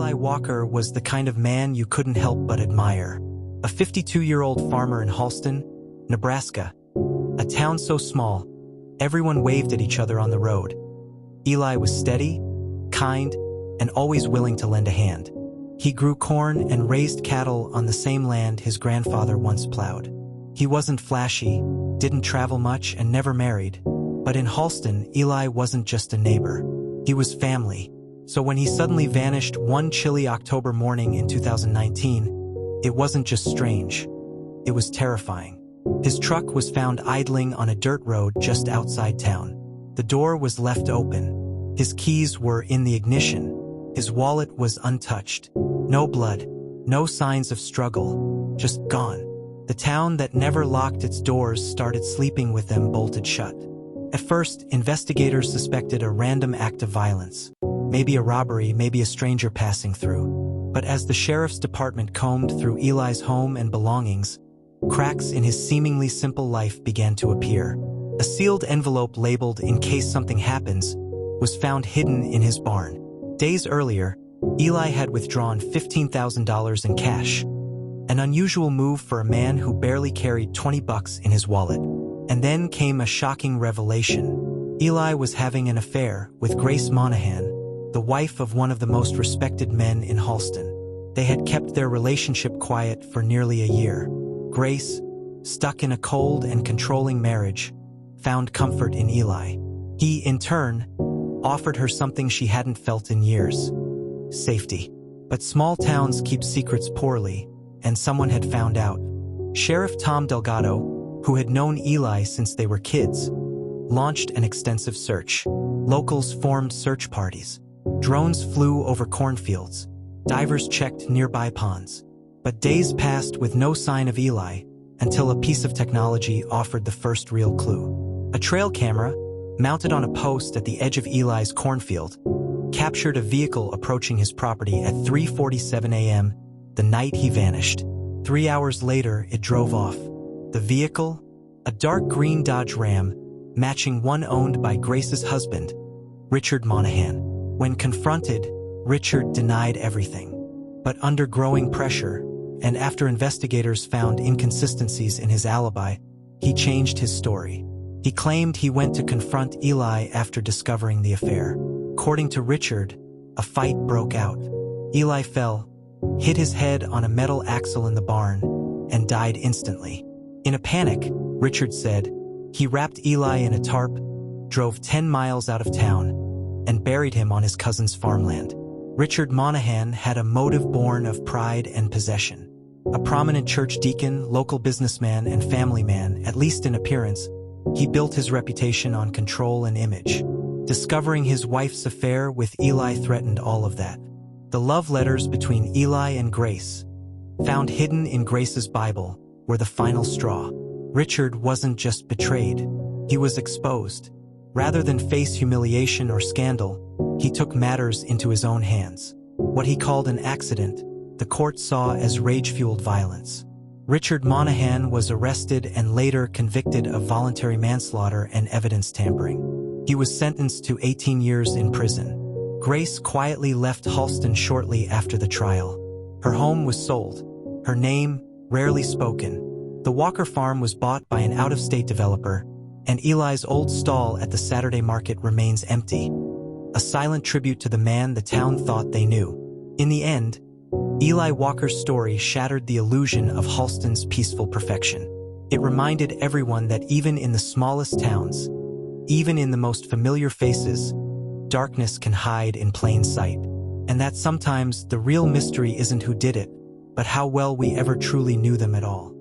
Eli Walker was the kind of man you couldn't help but admire. A 52-year-old farmer in Halston, Nebraska, a town so small, everyone waved at each other on the road. Eli was steady, kind, and always willing to lend a hand. He grew corn and raised cattle on the same land his grandfather once plowed. He wasn't flashy, didn't travel much, and never married. But in Halston, Eli wasn't just a neighbor. He was family. So when he suddenly vanished one chilly October morning in 2019, it wasn't just strange. It was terrifying. His truck was found idling on a dirt road just outside town. The door was left open. His keys were in the ignition. His wallet was untouched. No blood, no signs of struggle, just gone. The town that never locked its doors started sleeping with them bolted shut. At first, investigators suspected a random act of violence. Maybe a robbery, maybe a stranger passing through. But as the sheriff's department combed through Eli's home and belongings, cracks in his seemingly simple life began to appear. A sealed envelope labeled "In case something happens" was found hidden in his barn. Days earlier, Eli had withdrawn $15,000 in cash, an unusual move for a man who barely carried $20 in his wallet. And then came a shocking revelation. Eli was having an affair with Grace Monahan, the wife of one of the most respected men in Halston. They had kept their relationship quiet for nearly a year. Grace, stuck in a cold and controlling marriage, found comfort in Eli. He, in turn, offered her something she hadn't felt in years: safety. But small towns keep secrets poorly, and someone had found out. Sheriff Tom Delgado, who had known Eli since they were kids, launched an extensive search. Locals formed search parties. Drones flew over cornfields. Divers checked nearby ponds. But days passed with no sign of Eli until a piece of technology offered the first real clue. A trail camera, mounted on a post at the edge of Eli's cornfield, captured a vehicle approaching his property at 3:47 a.m. the night he vanished. 3 hours later, it drove off. The vehicle? A dark green Dodge Ram, matching one owned by Grace's husband, Richard Monahan. When confronted, Richard denied everything. But under growing pressure, and after investigators found inconsistencies in his alibi, he changed his story. He claimed he went to confront Eli after discovering the affair. According to Richard, a fight broke out. Eli fell, hit his head on a metal axle in the barn, and died instantly. In a panic, Richard said, he wrapped Eli in a tarp, drove 10 miles out of town, and buried him on his cousin's farmland. Richard Monahan had a motive born of pride and possession. A prominent church deacon, local businessman, and family man, at least in appearance, he built his reputation on control and image. Discovering his wife's affair with Eli threatened all of that. The love letters between Eli and Grace, found hidden in Grace's Bible, were the final straw. Richard wasn't just betrayed, he was exposed. Rather than face humiliation or scandal, he took matters into his own hands. What he called an accident, the court saw as rage-fueled violence. Richard Monahan was arrested and later convicted of voluntary manslaughter and evidence tampering. He was sentenced to 18 years in prison. Grace quietly left Halston shortly after the trial. Her home was sold, her name rarely spoken. The Walker farm was bought by an out-of-state developer, and Eli's old stall at the Saturday market remains empty, a silent tribute to the man the town thought they knew. In the end, Eli Walker's story shattered the illusion of Halston's peaceful perfection. It reminded everyone that even in the smallest towns, even in the most familiar faces, darkness can hide in plain sight, and that sometimes the real mystery isn't who did it, but how well we ever truly knew them at all.